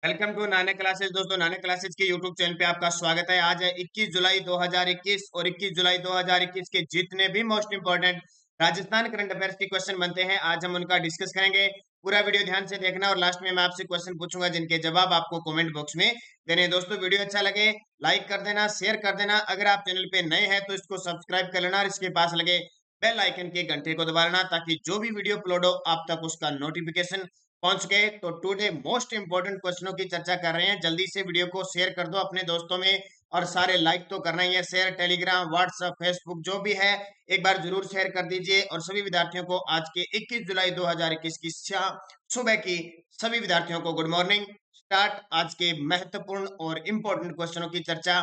Welcome to नाने classes. दोस्तों, नाने क्लासेस के यूट्यूब चैनल पे आपका स्वागत है। आज है 21 जुलाई 2021 और 21 जुलाई 2021 के जितने भी most important Rajasthan current affairs के क्वेश्चन बनते हैं, आज हम उनका डिस्कस करेंगे। पूरा वीडियो ध्यान से देखना और लास्ट में मैं आपसे क्वेश्चन पूछूंगा जिनके जवाब आपको कमेंट बॉक्स में देने हैं। दोस्तों, वीडियो अच्छा लगे लाइक कर देना, शेयर कर देना। अगर आप चैनल पे नए हैं तो इसको सब्सक्राइब कर लेना और इसके पास लगे बेल आइकन के घंटे को दबा लेना ताकि जो भी वीडियो अपलोड हो आप तक उसका नोटिफिकेशन पहुंच गए। तो टुडे मोस्ट इंपोर्टेंट क्वेश्चनों की चर्चा कर रहे हैं। जल्दी से वीडियो को शेयर कर दो अपने दोस्तों में और सारे लाइक तो करना ही है। शेयर टेलीग्राम व्हाट्सएप फेसबुक जो भी है एक बार जरूर शेयर कर दीजिए। और सभी विद्यार्थियों को आज के 21 जुलाई 2021 की सुबह की सभी विद्यार्थियों को गुड मॉर्निंग। स्टार्ट आज के महत्वपूर्ण और इंपॉर्टेंट क्वेश्चनों की चर्चा।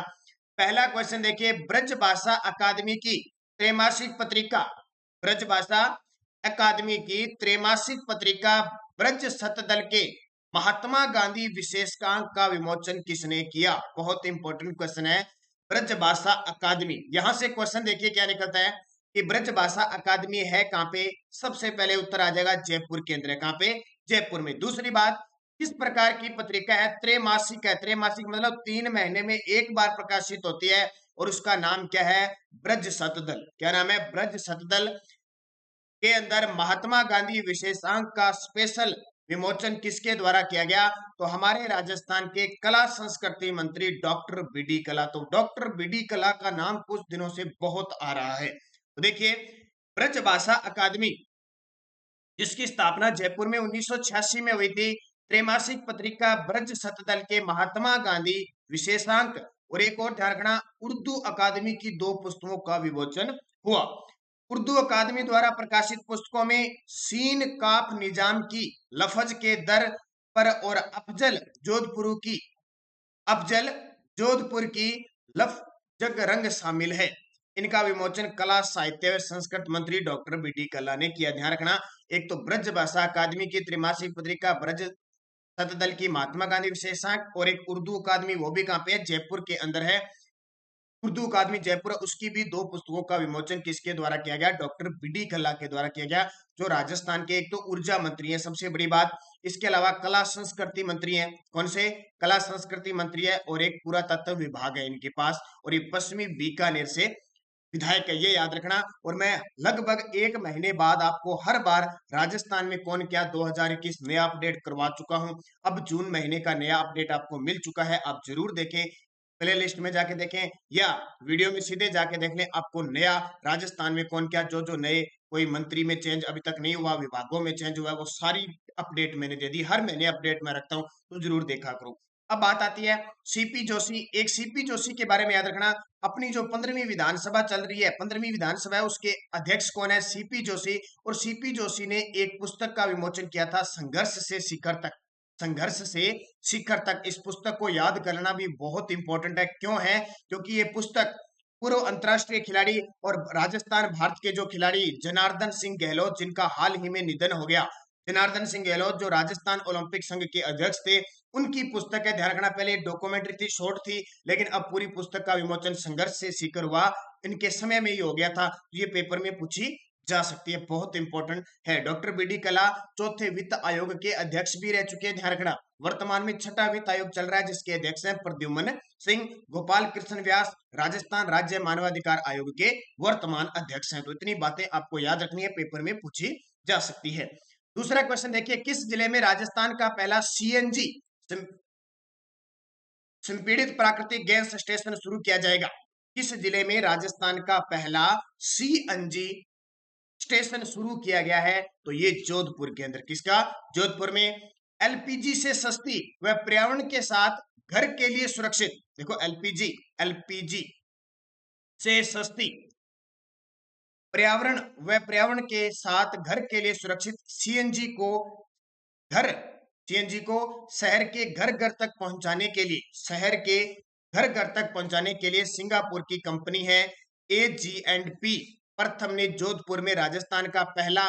पहला क्वेश्चन देखिए, ब्रजभाषा अकादमी की त्रैमासिक पत्रिका ब्रजभाषा अकादमी की त्रैमासिक पत्रिका ब्रज शतदल के महात्मा गांधी विशेषांक का विमोचन किसने किया? बहुत इंपॉर्टेंट क्वेश्चन है। ब्रज भाषा अकादमी, यहां से क्वेश्चन देखिए क्या निकलता है कि ब्रज भाषा अकादमी है कहां पे? सबसे पहले उत्तर आ जाएगा जयपुर के अंदर। कहां पे? जयपुर में। दूसरी बात, किस प्रकार की पत्रिका है? त्रैमासिक है। त्रैमासिक मतलब 3 महीने में एक बार प्रकाशित होती है और उसका नाम क्या है? ब्रज शतदल। क्या नाम है? ब्रज शतदल के अंदर महात्मा गांधी विशेषांक का स्पेशल विमोचन किसके द्वारा किया गया? तो हमारे राजस्थान के कला संस्कृति मंत्री डॉक्टर बीडी कला। तो डॉक्टर बीडी कला का नाम कुछ दिनों से बहुत आ रहा है। तो देखिए, ब्रजभाषा अकादमी जिसकी स्थापना जयपुर में 1986 में हुई थी, त्रैमासिक पत्रिका ब्रज शतदल के महात्मा गांधी विशेषांक और एक और ध्यान रखना, उर्दू अकादमी की 2 पुस्तकों का विमोचन हुआ। उर्दू अकादमी द्वारा प्रकाशित पुस्तकों में सीन काफ निजाम की लफज के दर पर और अफजल जोधपुर की लफजग रंग शामिल है। इनका विमोचन कला साहित्य व संस्कृत मंत्री डॉक्टर बीडी कल्ला ने किया। ध्यान रखना, एक तो ब्रज भाषा अकादमी की त्रैमासिक पत्रिका ब्रज शतदल की महात्मा गांधी विशेषांक और एक उर्दू अकादमी, वो भी कहां पे है? जयपुर के अंदर है। उर्दू अकादमी जयपुर, उसकी भी 2 पुस्तकों का विमोचन किसके द्वारा किया गया? डॉक्टर बीडी कल्ला के द्वारा किया गया, जो राजस्थान के एक तो ऊर्जा मंत्री है सबसे बड़ी बात, इसके अलावा कला संस्कृति मंत्री हैं। कौन से? कला संस्कृति मंत्री है और एक पुरातत्व विभाग है इनके पास, और ये पश्चिमी बीकानेर से विधायक है, ये याद रखना। और मैं लगभग 1 महीने बाद आपको हर बार राजस्थान में कौन क्या 2021 नया अपडेट करवा चुका हूं। अब जून महीने का नया अपडेट आपको मिल चुका है, आप जरूर देखें, प्ले लिस्ट में जाके देखें या वीडियो में सीधे जाके देख लें। आपको नया राजस्थान में कौन क्या जो जो नए कोई मंत्री में चेंज अभी तक नहीं हुआ, विभागों में चेंज हुआ, वो सारी अपडेट मैंने दे दी। हर महीने अपडेट मैं रखता हूं, तो जरूर देखा करो। अब बात आती है सीपी जोशी। एक सीपी जोशी के बारे में याद रखना, अपनी जो 15वीं विधानसभा चल रही है, 15वीं विधानसभा है, उसके अध्यक्ष कौन है? सीपी जोशी। और सीपी जोशी ने एक पुस्तक का विमोचन किया था, संघर्ष से शिखर तक। संघर्ष से शिखर तक, इस पुस्तक को याद करना भी बहुत इंपॉर्टेंट है। क्यों है? क्योंकि ये पुस्तक पूर्व अंतरराष्ट्रीय खिलाड़ी और राजस्थान भारत के जो खिलाड़ी जनार्दन सिंह गहलोत, जिनका हाल ही में निधन हो गया, जनार्दन सिंह गहलोत जो राजस्थान ओलंपिक संघ के अध्यक्ष थे, उनकी पुस्तक है। ध्यान रखना, पहले डॉक्यूमेंट्री थी, शॉर्ट थी, लेकिन अब पूरी पुस्तक का विमोचन संघर्ष से शिखर हुआ, इनके समय में ही हो गया था। ये पेपर में पूछी जा सकती है, बहुत इंपॉर्टेंट है। डॉक्टर बीडी कला चौथे वित्त आयोग के अध्यक्ष भी रह चुके हैं। ध्यान रखना, वर्तमान में 6ठा वित्त आयोग चल रहा है जिसके अध्यक्ष हैं प्रद्युम्न सिंह। गोपाल कृष्ण व्यास राजस्थान राज्य मानवाधिकार आयोग के वर्तमान अध्यक्ष हैं। तो इतनी बातें आपको याद रखनी है, पेपर में पूछी जा सकती है। दूसरा क्वेश्चन देखिए, किस जिले में राजस्थान का पहला सीएनजी संपीड़ित प्राकृतिक गैस स्टेशन शुरू किया जाएगा? किस जिले में राजस्थान का पहला सीएनजी स्टेशन शुरू किया गया है? तो ये जोधपुर के अंदर। किसका? जोधपुर में। एलपीजी से सस्ती व पर्यावरण के साथ घर के लिए सुरक्षित, देखो एलपीजी से सस्ती पर्यावरण के साथ घर के लिए सुरक्षित सीएनजी को शहर के घर घर तक पहुंचाने के लिए सिंगापुर की कंपनी है AG&P प्रथम ने जोधपुर में राजस्थान का पहला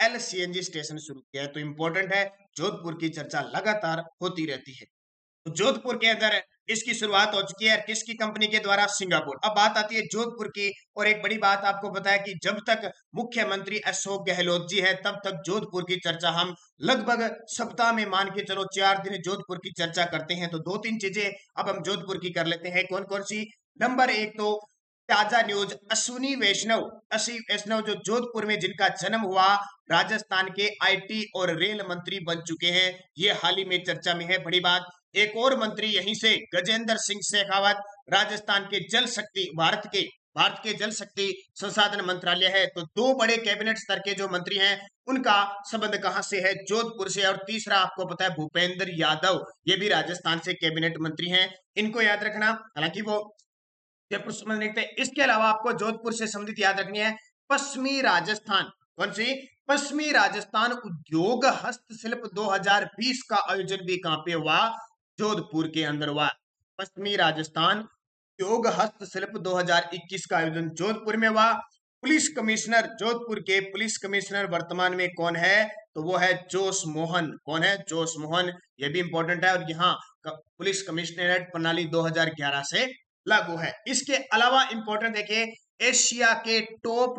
LCNG स्टेशन शुरू किया है। तो इंपॉर्टेंट है, जोधपुर की चर्चा लगातार होती रहती है। तो जोधपुर के अंदर इसकी शुरुआत हो चुकी है किसकी कंपनी के द्वारा? सिंगापुर। अब बात आती है जोधपुर की, और एक बड़ी बात आपको पता है कि जब तक मुख्यमंत्री अशोक गहलोत जी है तब तक जोधपुर की चर्चा हम लगभग सप्ताह में मान के चलो 4 दिन जोधपुर की चर्चा करते हैं। तो 2-3 चीजें अब हम जोधपुर की कर लेते हैं। कौन कौन सी? नंबर 1 तो ताजा न्यूज, अश्विनी वैष्णव जो जोधपुर में जिनका जन्म हुआ, राजस्थान के आईटी और रेल मंत्री बन चुके हैं, ये हाल ही में चर्चा में है। बड़ी बात, एक और मंत्री यहीं से गजेंद्र सिंह शेखावत, राजस्थान के जल शक्ति भारत के जल शक्ति संसाधन मंत्रालय है। तो 2 बड़े कैबिनेट स्तर के जो मंत्री हैं उनका संबंध कहां से है? जोधपुर से। और तीसरा आपको पता है भूपेंद्र यादव, ये भी राजस्थान से कैबिनेट मंत्री हैं, इनको याद रखना। हालांकि वो जयपुर से संबंधित लिखते हैं। इसके अलावा आपको जोधपुर से संबंधित याद रखनी है पश्चिमी राजस्थान। कौन सी? पश्चिमी राजस्थान उद्योग हस्तशिल्प 2020 का आयोजन भी कहां पे हुआ? जोधपुर के अंदर हुआ। पश्चिमी राजस्थान उद्योग हस्तशिल्प 2021 का आयोजन जोधपुर में हुआ। पुलिस कमिश्नर, जोधपुर के पुलिस कमिश्नर वर्तमान में कौन है? तो वो है जोश मोहन। कौन है? जोश मोहन। ये भी इंपॉर्टेंट है। और यहाँ पुलिस कमिश्नरेट प्रणाली 2011 से लागू है। इसके अलावा इंपॉर्टेंट देखिए, एशिया के टॉप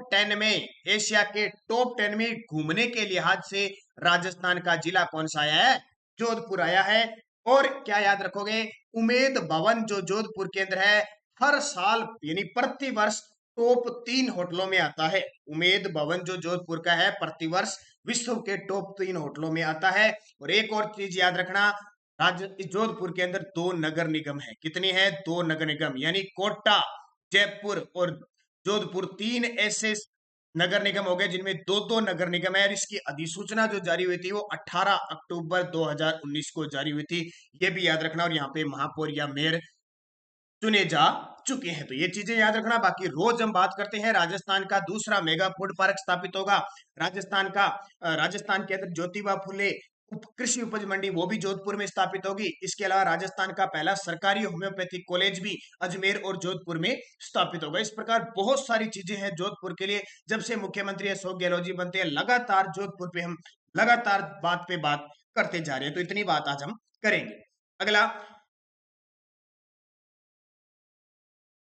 10 में घूमने के लिहाज से राजस्थान का जिला कौन सा आया है? जोधपुर आया है। और क्या याद रखोगे? उमेद भवन जो जोधपुर के अंदर है, हर साल यानी प्रति वर्ष टॉप 3 होटलों में आता है। उमेद भवन जो जोधपुर का है प्रति वर्ष विश्व के टॉप 3 होटलों में आता है। और एक और चीज याद रखना, जोधपुर के अंदर 2 नगर निगम है। कितनी है? 2 नगर निगम, यानी कोटा, जयपुर और जोधपुर, 3 ऐसे नगर निगम हो गए जिनमें 2-2 नगर निगम है। और इसकी अधिसूचना जो जारी हुई थी वो 18 अक्टूबर 2019 को जारी हुई थी, ये भी याद रखना। और यहाँ पे महापौर या मेयर चुने जा चुके हैं। तो ये चीजें याद रखना। बाकी रोज हम बात करते हैं, राजस्थान का दूसरा मेगा फूड पार्क स्थापित होगा। राजस्थान के अंदर ज्योतिबा फुले कृषि उपज मंडी, वो भी जोधपुर में स्थापित होगी। इसके अलावा राजस्थान का पहला सरकारी होम्योपैथिक कॉलेज भी अजमेर और जोधपुर में स्थापित होगा। इस प्रकार बहुत सारी चीजें हैं जोधपुर के लिए। जब से मुख्यमंत्री अशोक गहलोत जी बनते हैं, लगातार जोधपुर पे हम लगातार बात पे बात करते जा रहे हैं। तो इतनी बात आज हम करेंगे। अगला,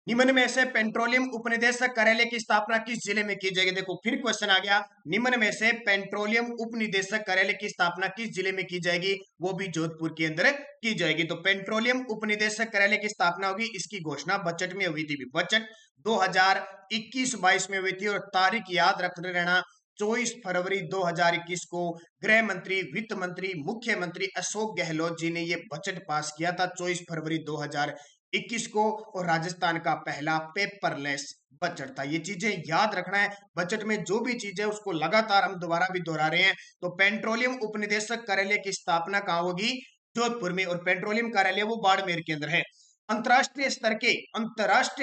निम्न में से पेट्रोलियम उपनिदेशक कार्यालय की स्थापना किस जिले में की जाएगी? देखो फिर क्वेश्चन आ गया, निम्न में से पेट्रोलियम उपनिदेशक कार्यालय की स्थापना किस जिले में की जाएगी? वो भी जोधपुर के अंदर की जाएगी। तो पेट्रोलियम उपनिदेशक कार्यालय की स्थापना होगी, इसकी घोषणा बजट में हुई थी। बजट 2021-22 में हुई थी। और तारीख याद रखते रहना, 24 फरवरी 2021 को गृह मंत्री, वित्त मंत्री, मुख्यमंत्री अशोक गहलोत जी ने ये बजट पास किया था 24 फरवरी 2021 को। और राजस्थान का पहला पेपरलेस बजट था। ये चीजें याद रखना है। बजट में जो भी चीजें उसको लगातार हम दोबारा भी दोहरा रहे हैं। तो पेट्रोलियम उपनिदेशक कार्यालय की स्थापना कहां होगी? जोधपुर में। और पेट्रोलियम कार्यालय वो बाड़मेर के अंदर है। अंतरराष्ट्रीय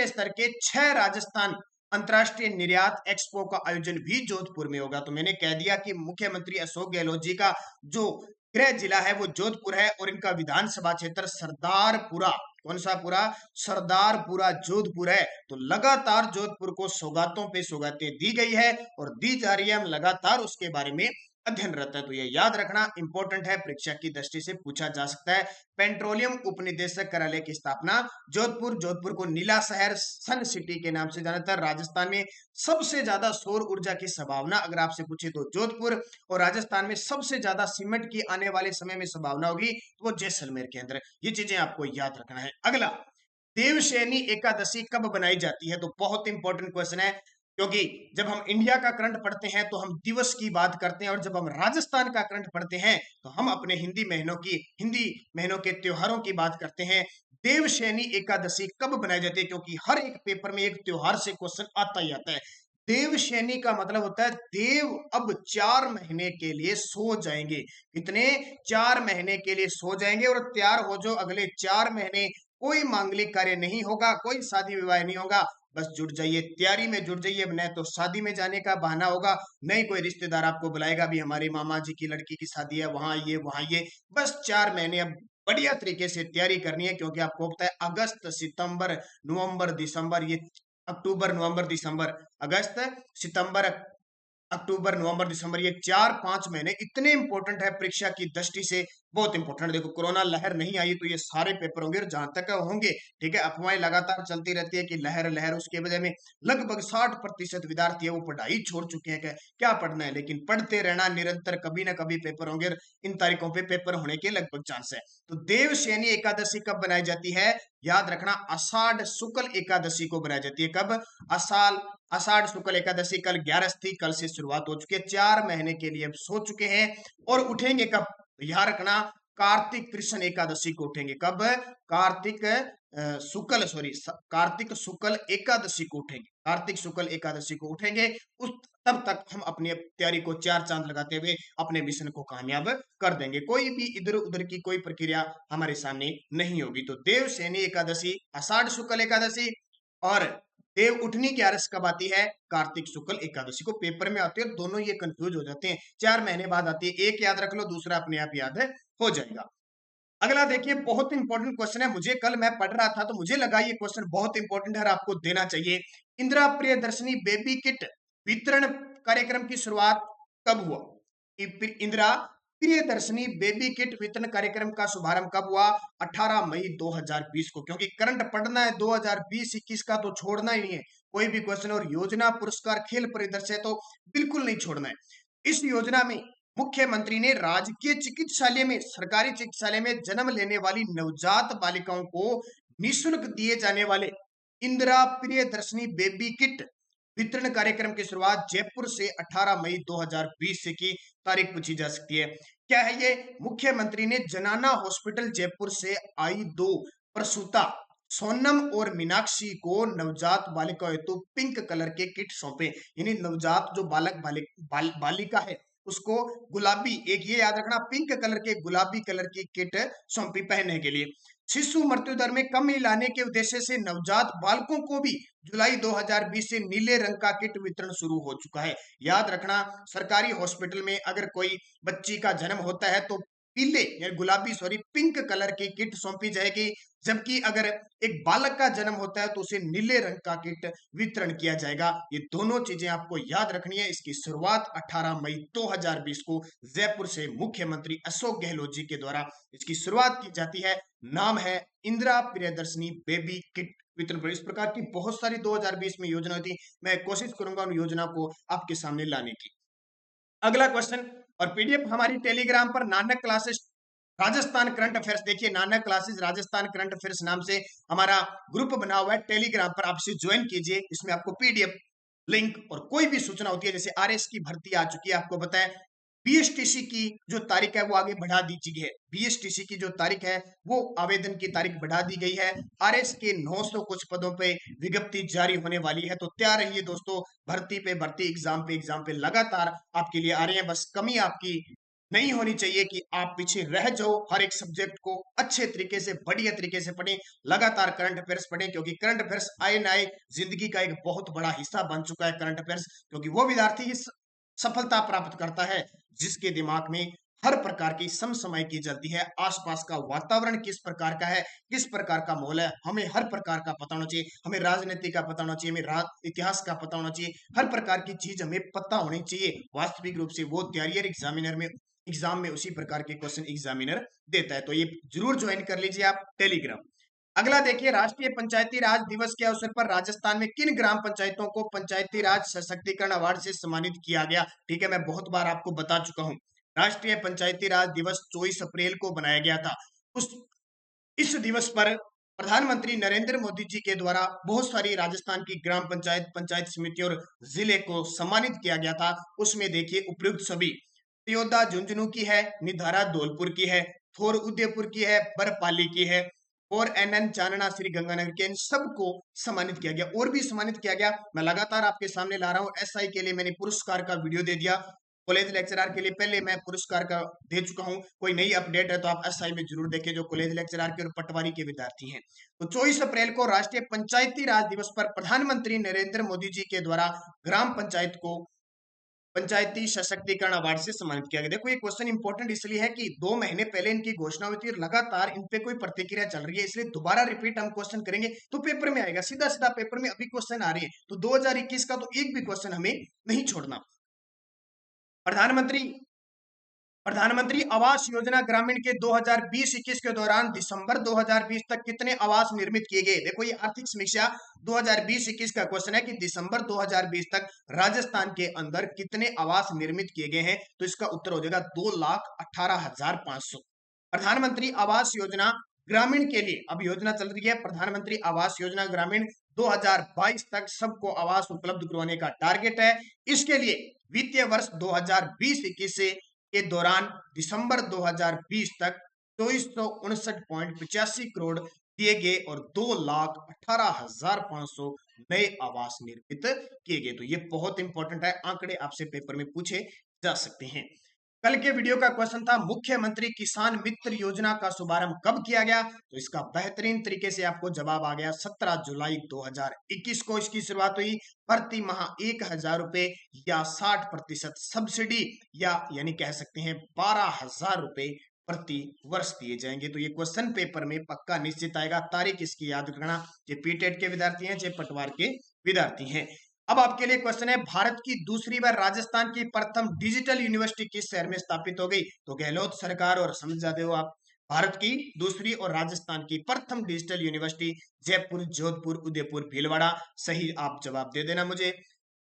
स्तर के 6 राजस्थान अंतरराष्ट्रीय निर्यात एक्सपो का आयोजन भी जोधपुर में होगा। तो मैंने कह दिया कि मुख्यमंत्री अशोक गहलोत जी का जो गृह जिला है वो जोधपुर है। और इनका विधानसभा क्षेत्र सरदारपुरा, कौन सा पुरा? सरदारपुरा जोधपुर है। तो लगातार जोधपुर को सौगातों पे सौगातें दी गई है और दी जा रही है। हम लगातार उसके बारे में अध्ययन रहता है। तो ये याद रखना इंपॉर्टेंट है, परीक्षा की दृष्टि से पूछा जा सकता है। पेट्रोलियम उपनिदेशक कार्यालय की स्थापना जोधपुर को नीला शहर, सन सिटी के नाम से जाना जाता है। राजस्थान में सबसे ज्यादा सौर ऊर्जा की संभावना अगर आपसे पूछे तो जोधपुर। और राजस्थान में सबसे ज्यादा सीमेंट की आने वाले समय में संभावना होगी तो वो जैसलमेर के अंदर। ये चीजें आपको याद रखना है। अगला, देवशयनी एकादशी कब बनाई जाती है? तो बहुत इंपॉर्टेंट क्वेश्चन है, क्योंकि जब हम इंडिया का करंट पढ़ते हैं तो हम दिवस की बात करते हैं, और जब हम राजस्थान का करंट पढ़ते हैं तो हम अपने हिंदी महीनों के त्योहारों की बात करते हैं। देवशयनी एकादशी कब बनाई जाती है? क्योंकि हर एक पेपर में एक त्योहार से क्वेश्चन आता ही आता है। देवशयनी का मतलब होता है देव अब 4 महीने के लिए सो जाएंगे। कितने? 4 महीने के लिए सो जाएंगे और तैयार हो जो अगले 4 महीने कोई मांगलिक कार्य नहीं होगा, कोई शादी विवाह नहीं होगा। बस जुट जाइए, तैयारी में जुट जाइए। न तो शादी में जाने का बहाना होगा, नहीं कोई रिश्तेदार आपको बुलाएगा भी हमारे मामा जी की लड़की की शादी है, वहां आइए वहां आइए। बस 4 महीने अब बढ़िया तरीके से तैयारी करनी है, क्योंकि आपको पता है अगस्त, सितंबर, नवंबर, दिसंबर, ये अक्टूबर, नवंबर, दिसंबर, अगस्त, सितंबर, अक्टूबर, नवंबर, दिसंबर, ये 4-5 महीने इतने इंपॉर्टेंट है परीक्षा की दृष्टि से। बहुत इंपॉर्टेंट। देखो कोरोना लहर नहीं आई तो ये सारे पेपर होंगे, और जहां तक होंगे, ठीक है, अफवाहें लगातार चलती रहती है कि लहर लहर, उसके वजह में लगभग 60% विद्यार्थी है वो पढ़ाई छोड़ चुके हैं। क्या पढ़ना है, लेकिन पढ़ते रहना निरंतर, कभी ना कभी पेपर होंगे, और इन तारीखों पे पेपर होने के लगभग चांस है। तो देवशयनी एकादशी कब बनाई जाती है, याद रखना आषाढ़ शुक्ल एकादशी को बनाई जाती है। कब, आषाढ़ आषाढ़ शुक्ल एकादशी कल 11 थी, कल से शुरुआत हो चुकी है, 4 महीने के लिए अब सो चुके हैं। और उठेंगे कब, याद रखना कार्तिक कृष्ण एकादशी को उठेंगे। कब, कार्तिक शुक्ल, सॉरी, कार्तिक शुक्ल एकादशी को उठेंगे, कार्तिक शुक्ल एकादशी को उठेंगे। उस तब तक हम अपनी तैयारी को 4 चांद लगाते हुए अपने मिशन को कामयाब कर देंगे। कोई भी इधर उधर की कोई प्रक्रिया हमारे सामने नहीं होगी। तो देवशयनी एकादशी आषाढ़ शुक्ल एकादशी, और देव उठनी की आरस कब आती है, कार्तिक शुक्ल एकादशी को। पेपर में आती है, दोनों ये कंफ्यूज हो जाते हैं, 4 महीने बाद आती है। एक याद रख लो, दूसरा अपने आप याद हो जाएगा। अगला देखिए, बहुत इंपॉर्टेंट क्वेश्चन है, मुझे कल मैं पढ़ रहा था तो मुझे लगा ये क्वेश्चन बहुत इंपॉर्टेंट है और आपको देना चाहिए। इंदिरा प्रियदर्शनी बेबी किट वितरण कार्यक्रम की शुरुआत कब हुआ? इंदिरा प्रियदर्शनी बेबी किट वितरण कार्यक्रम का शुभारंभ कब हुआ? 18 मई 2020 को। क्योंकि करंट पढ़ना है 2020-21 का तो छोड़ना ही नहीं है, कोई भी क्वेश्चन। और योजना पुरस्कार खेल परिदृश्य तो बिल्कुल नहीं छोड़ना है। इस योजना में मुख्यमंत्री ने राजकीय चिकित्सालय में, सरकारी चिकित्सालय में जन्म लेने वाली नवजात बालिकाओं को निःशुल्क दिए जाने वाले इंदिरा प्रियदर्शनी बेबी किट वितरण कार्यक्रम की शुरुआत जयपुर से 18 मई 2020 से की तारीख पूछी जा सकती है। क्या है ये? मुख्यमंत्री ने जनाना हॉस्पिटल जयपुर से आई 2 प्रसूता सोनम और मीनाक्षी को नवजात बालिका हेतु पिंक कलर के किट सौंपे। यानी नवजात जो बालिका है उसको गुलाबी, एक ये याद रखना, पिंक कलर के गुलाबी कलर की किट सौंपी पहनने के लिए। शिशु मृत्यु दर में कमी लाने के उद्देश्य से नवजात बालकों को भी जुलाई 2020 से नीले रंग का किट वितरण शुरू हो चुका है। याद रखना, सरकारी हॉस्पिटल में अगर कोई बच्ची का जन्म होता है तो पीले या गुलाबी, सॉरी, पिंक कलर की किट सौंपी जाएगी, जबकि अगर एक बालक का जन्म होता है तो उसे नीले रंग का किट वितरण किया जाएगा। ये दोनों चीजें आपको याद रखनी है। इसकी शुरुआत 18 मई 2020 को जयपुर से मुख्यमंत्री अशोक गहलोत जी के द्वारा इसकी शुरुआत की जाती है। नाम है इंदिरा प्रियदर्शनी बेबी किट वितरण। इस प्रकार की बहुत सारी 2020 में योजना थी, मैं कोशिश करूंगा उन योजना को आपके सामने लाने की। अगला क्वेश्चन, और पीडीएफ हमारी टेलीग्राम पर Nanak classes Rajasthan current affairs, देखिए Nanak classes Rajasthan current affairs नाम से हमारा ग्रुप बना हुआ है टेलीग्राम पर, आप इसे ज्वाइन कीजिए। इसमें आपको पीडीएफ लिंक और कोई भी सूचना होती है, जैसे आरएस की भर्ती आ चुकी है, आपको बताएं बीएसटीसी की जो तारीख है वो आगे बढ़ा दी गई है। बीएसटीसी की जो तारीख है वो आवेदन की तारीख बढ़ा दी गई है। आरएस के 900 कुछ पदों पे विज्ञप्ति जारी होने वाली है, तो तैयार रहिए दोस्तों। भर्ती पे भर्ती, एग्जाम पे लगातार आपके लिए आ रहे हैं। बस कमी आपकी नहीं होनी चाहिए कि आप पीछे रह जाओ। हर एक सब्जेक्ट को अच्छे तरीके से, बढ़िया तरीके से पढ़ें, लगातार करंट अफेयर्स पढ़ें, क्योंकि करंट अफेयर्स आए ना आए जिंदगी का एक बहुत बड़ा हिस्सा बन चुका है करंट अफेयर्स। क्योंकि वो विद्यार्थी ही सफलता प्राप्त करता है जिसके दिमाग में हर प्रकार की समसमय की चलती है, आसपास का वातावरण किस प्रकार का है, किस प्रकार का माहौल है, हमें हर प्रकार का पता होना चाहिए। हमें राजनीति का पता होना चाहिए, हमें इतिहास का पता होना चाहिए, हर प्रकार की चीज हमें पता होनी चाहिए। वास्तविक रूप से वो तैयारी एग्जामिनर में, एग्जाम में उसी प्रकार के क्वेश्चन एग्जामिनर देता है। तो ये जरूर ज्वाइन कर लीजिए आप टेलीग्राम। अगला देखिए, राष्ट्रीय पंचायती राज दिवस के अवसर पर राजस्थान में किन ग्राम पंचायतों को पंचायती राज सशक्तिकरण अवार्ड से सम्मानित किया गया? ठीक है, मैं बहुत बार आपको बता चुका हूं। राष्ट्रीय पंचायती राज दिवस 24 अप्रैल को बनाया गया था। उस इस दिवस पर प्रधानमंत्री नरेंद्र मोदी जी के द्वारा बहुत सारी राजस्थान की ग्राम पंचायत, पंचायत समिति और जिले को सम्मानित किया गया था। उसमें देखिए उपयुक्त सभी, त्योदा झुंझुनू की है, निधारा धौलपुर की है, थोर उदयपुर की है, बरपाली की है, और एनएन चानना श्री गंगानगर के, इन सबको सम्मानित किया गया। और भी सम्मानित किया गया, मैं लगातार आपके सामने ला रहा हूँ। एसआई के लिए मैंने पुरस्कार का वीडियो दे दिया, कॉलेज लेक्चरर के लिए पहले मैं पुरस्कार का दे चुका हूं। कोई नई अपडेट है तो आप एसआई में जरूर देखें, जो कॉलेज लेक्चरर के और पटवारी के विद्यार्थी हैं। तो 24 अप्रैल को राष्ट्रीय पंचायती राज दिवस पर प्रधानमंत्री नरेंद्र मोदी जी के द्वारा ग्राम पंचायत को पंचायती सशक्तिकरण अवार्ड से सम्मानित किया गया। देखो ये क्वेश्चन इंपॉर्टेंट इसलिए है कि 2 महीने पहले इनकी घोषणा हुई थी और लगातार इन पे कोई प्रतिक्रिया चल रही है, इसलिए दोबारा रिपीट हम क्वेश्चन करेंगे तो पेपर में आएगा, सीधा सीधा पेपर में अभी क्वेश्चन आ रहे हैं। तो 2021 का तो एक भी क्वेश्चन हमें नहीं छोड़ना। प्रधानमंत्री प्रधानमंत्री आवास योजना ग्रामीण के 2020-21 के दौरान दिसंबर 2020 तक कितने आवास निर्मित किए गए। देखो ये आर्थिक समीक्षा 2020-21 का क्वेश्चन है कि दिसंबर 2020 तक राजस्थान के अंदर कितने आवास निर्मित किए गए हैं, तो इसका उत्तर हो जाएगा 2,18,500। प्रधानमंत्री आवास योजना ग्रामीण के लिए अब योजना चल रही है, प्रधानमंत्री आवास योजना ग्रामीण 2022 तक सबको आवास उपलब्ध करवाने का टारगेट है। इसके लिए वित्तीय वर्ष 2020-21 से के दौरान दिसंबर 2020 तक 2459.85 करोड़ दिए गए और 2,18,500 नए आवास निर्मित किए गए। तो ये बहुत इंपॉर्टेंट है, आंकड़े आपसे पेपर में पूछे जा सकते हैं। कल के वीडियो का क्वेश्चन था मुख्यमंत्री किसान मित्र योजना का शुभारंभ कब किया गया, तो इसका बेहतरीन तरीके से आपको जवाब आ गया 17 जुलाई 2021 को इसकी शुरुआत हुई। प्रति माह 1,000 रुपए या 60% सब्सिडी या यानी कह सकते हैं 12,000 रुपए प्रति वर्ष दिए जाएंगे। तो ये क्वेश्चन पेपर में पक्का निश्चित आएगा, तारीख इसकी याद रखना। ये पीटेट के विद्यार्थी हैं, चाहे पटवार के विद्यार्थी हैं। अब आपके लिए क्वेश्चन है, भारत की दूसरी बार राजस्थान की प्रथम डिजिटल यूनिवर्सिटी किस शहर में स्थापित हो गई, तो गहलोत सरकार, और समझ जाते हो आप। भारत की दूसरी और राजस्थान की प्रथम डिजिटल यूनिवर्सिटी जयपुर, जोधपुर, उदयपुर, भीलवाड़ा। सही आप जवाब दे देना मुझे।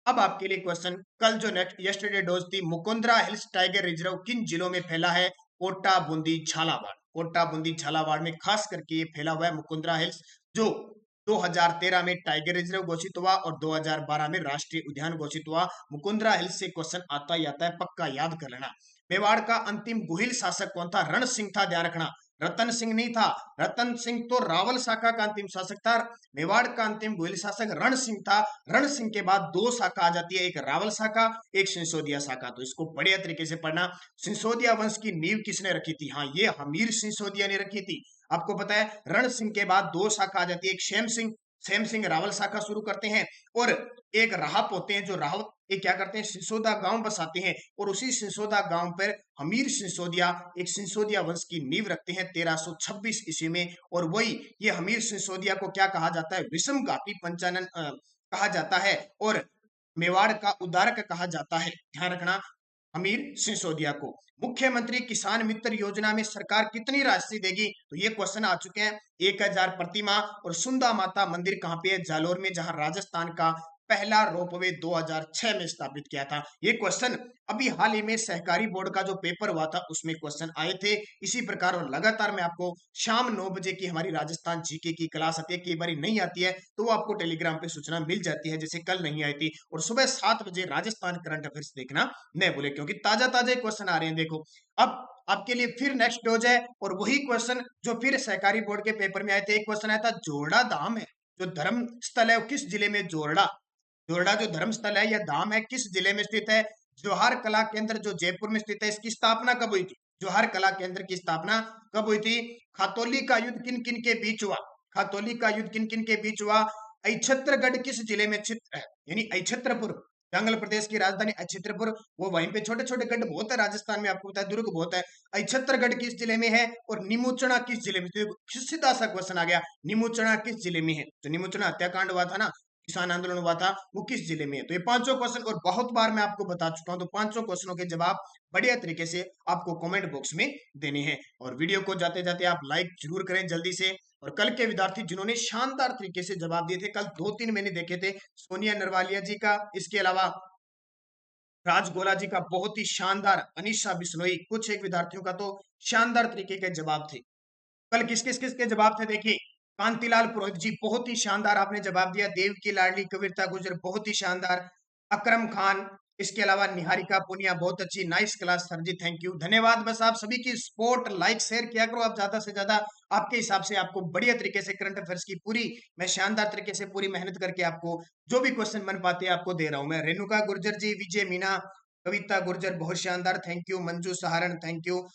अब आपके लिए क्वेश्चन, कल जो नेक्स्ट यस्टरडे डोज थी, मुकुंदरा हिल्स टाइगर रिजर्व किन जिलों में फैला है, कोटा, बूंदी, झालावाड़। कोटा, बूंदी, झालावाड़ में खास करके ये फैला हुआ है मुकुंदरा हिल्स, जो 2013 में टाइगर रिजर्व घोषित हुआ और 2012 में राष्ट्रीय उद्यान घोषित हुआ। मुकुंदरा हिल्स से क्वेश्चन आता ही आता है, पक्का याद कर लेना। मेवाड़ का अंतिम गुहिल शासक कौन था, रण सिंह था, ध्यान रखना, रतन सिंह नहीं था। रतन सिंह तो रावल शाखा का अंतिम शासक था, मेवाड़ का अंतिम गुहिल शासक रण सिंह था। रण सिंह के बाद दो शाखा आ जाती है, एक रावल शाखा, एक सिंसोदिया शाखा। तो इसको बढ़िया तरीके से पढ़ना। सिंसोदिया वंश की नींव किसने रखी थी, हाँ ये हमीर सिंसोदिया ने रखी थी। आपको पता है रण सिंह के बाद दो शाखा आ जाती है, एक शेम सिंह रावल शाखा शुरू करते हैं, और एक राहत होते हैं जो राहत ये क्या करते हैं, सिसोदा गांव बसाते हैं, और उसी सिसोदा गांव पर हमीर सिसोदिया एक सिसोदिया वंश की नींव रखते हैं 1326 ईस्वी में। और वही ये हमीर सिसोदिया को क्या कहा जाता है, विषम घाटी पंचानन कहा जाता है, और मेवाड़ का उदारक कहा जाता है। ध्यान रखना हमीर सिसोदिया को। मुख्यमंत्री किसान मित्र योजना में सरकार कितनी राशि देगी, तो ये क्वेश्चन आ चुके हैं। 1,000 प्रति माह। और सुंदा माता मंदिर कहाँ पे है, जालोर में, जहां राजस्थान का पहला रोपवे 2006 में स्थापित किया था। ये क्वेश्चन अभी हाल ही में सहकारी बोर्ड का जो पेपर हुआ था उसमें क्वेश्चन आए थे इसी प्रकार। और लगातार मैं आपको शाम 9 बजे की हमारी राजस्थान जीके की क्लास आती है, कई बार नहीं आती है तो वो आपको टेलीग्राम पे सूचना मिल जाती है, जैसे कल नहीं आई थी। और सुबह 7 बजे राजस्थान करंट अफेयर्स देखना न भूले, क्योंकि ताजा ताजा क्वेश्चन आ रहे हैं। देखो अब आपके लिए फिर नेक्स्ट डोज है, और वही क्वेश्चन जो फिर सहकारी बोर्ड के पेपर में आए थे। एक क्वेश्चन आया था, जोरड़ा धाम है जो धर्म स्थल है वो किस जिले में, जोरड़ा जोरड़ा जो धर्म स्थल है या धाम है किस जिले में स्थित है। जवाहर कला केंद्र जो जयपुर में स्थित है, इसकी स्थापना कब हुई थी, जवाहर कला केंद्र की स्थापना कब हुई थी। खातौली का युद्ध किन किन के बीच हुआ, खातौली का युद्ध किन किन के बीच हुआ। अक्षत्रगढ़ किस जिले में स्थित है, यानी अक्षत्रपुर, जंगल प्रदेश की राजधानी अक्षत्रपुर, वो वहीं पे छोटे छोटे गढ़ बहुत है राजस्थान में, आपको पता है दुर्ग बहुत है। अक्षत्रगढ़ किस जिले में है, और निमुचना किस जिले में, तो सीधा सा क्वेश्चन आ गया, निमुचना किस जिले में है। तो निमुचना हत्याकांड हुआ था ना, किसान आंदोलन हुआ था, वो किस जिले में है। तो ये पांचों क्वेश्चन, और बहुत बार मैं आपको बता चुका हूं, तो पांचों क्वेश्चनों के जवाब बढ़िया तरीके से आपको कमेंट बॉक्स में देने हैं। और वीडियो को जाते जाते आप लाइक जरूर करें जल्दी से। और कल के विद्यार्थी जिन्होंने शानदार तरीके से जवाब दिए थे, कल 2-3 मैंने देखे थे, सोनिया नरवालिया जी का, इसके अलावा राजगोला जी का बहुत ही शानदार, अनिशा बिश्नोई, कुछ एक विद्यार्थियों का तो शानदार तरीके के जवाब थे। कल किस किस किस के जवाब थे देखिए, कांतिलाल पुरोहित जी बहुत ही शानदार आपने जवाब दिया। देव की लाडली कविता गुजर बहुत ही शानदार। अकरम खान, इसके अलावा निहारिका पुनिया बहुत अच्छी, nice class sir ji, thank you, धन्यवाद। बस आप सभी की सपोर्ट, लाइक शेयर किया करो आप ज्यादा से ज्यादा, आपके हिसाब से आपको बढ़िया तरीके से करंट अफेयर्स की पूरी मैं शानदार तरीके से पूरी मेहनत करके आपको जो भी क्वेश्चन बन पाते हैं आपको दे रहा हूं मैं। रेणुका गुर्जर जी, विजय मीना, कविता गुर्जर बहुत शानदार, thank you. Manju Saharan, thank you.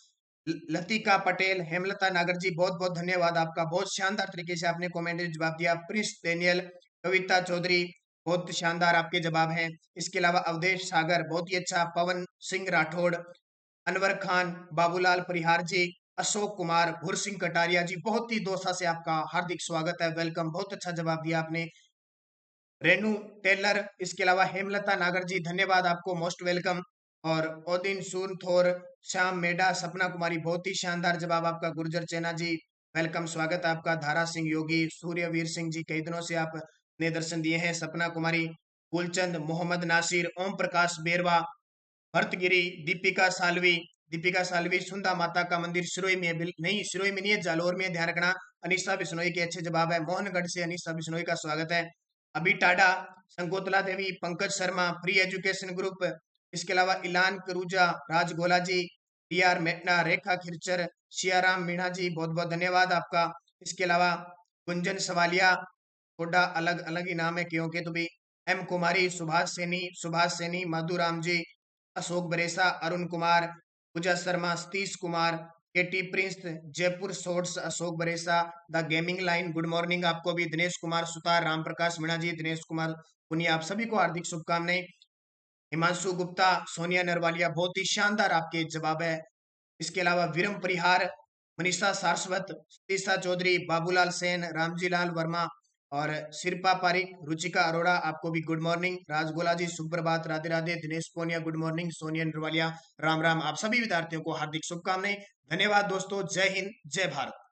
Latika Patel, Hemlata नागर जी बहुत बहुत धन्यवाद आपका, बहुत शानदार तरीके से आपने कमेंट में जवाब दिया। प्रिंस डेनियल, कविता चौधरी, बहुत शानदार आपके जवाब हैं। इसके अलावा अवधेश सागर बहुत ही अच्छा, पवन सिंह राठौड़, अनवर खान, बाबूलाल परिहार जी, अशोक कुमार, भुर सिंह कटारिया जी, बहुत ही दोसा से आपका हार्दिक स्वागत है, वेलकम, बहुत अच्छा जवाब दिया आपने। रेनू टेलर, इसके अलावा हेमलता नागर जी, धन्यवाद आपको, मोस्ट वेलकम। और ओदिन सून थोर, श्याम मेडा, सपना कुमारी, बहुत ही शानदार जवाब आपका। गुर्जर चेना जी वेलकम, स्वागत है आपका। धारा सिंह योगी, सूर्यवीर सिंह जी, कई दिनों से आपने दर्शन दिए हैं। सपना कुमारी, गुलचंद, मोहम्मद नासिर, ओम प्रकाश बेरवा, भरतगिरी, दीपिका सालवी, सुंदा माता का मंदिर सिरोही में है, नहीं सिरोही में नहीं है, जालोर में है, ध्यान रखना। अनिशा बिश्नोई के अच्छे जवाब है। मोहनगढ़ से अनिशा बिश्नोई का स्वागत है। अभी टाडा, संकोतला Devi, Pankaj Sharma, free education group, इसके अलावा इलान करूजा, राज गोला जी, डी आर मेटना, रेखा खिरचर, सियाराम मीणा जी, बहुत बहुत धन्यवाद आपका। इसके अलावा गुंजन सवालिया, थोड़ा अलग अलग ही नाम है क्योंकि तो भी, M Kumari, Subhash Saini, Madhuram ji, Ashok Baresa, Arun Kumar, Pooja Sharma, Satish Kumar, KT prince, Jaipur shorts, Ashok Baresa, the gaming line, good morning आपको भी। दिनेश कुमार सुतार, राम प्रकाश मीणा जी, दिनेश कुमार पुनिया, आप सभी को हार्दिक शुभकामनाएं। हिमांशु गुप्ता, सोनिया नरवालिया, बहुत ही शानदार आपके जवाब है। इसके अलावा विरम परिहार, मनीषा सारस्वत, सतीशा चौधरी, बाबूलाल सेन, रामजी लाल वर्मा और शिल्पा पारिक, रुचिका अरोड़ा, आपको भी गुड मॉर्निंग। राजगोला जी सुप्रभात, राधे राधे। Dinesh Poniya good morning, Sonia Narwalia Ram Ram. आप सभी विद्यार्थियों को हार्दिक शुभकामनाएं। धन्यवाद दोस्तों, जय हिंद, जय भारत।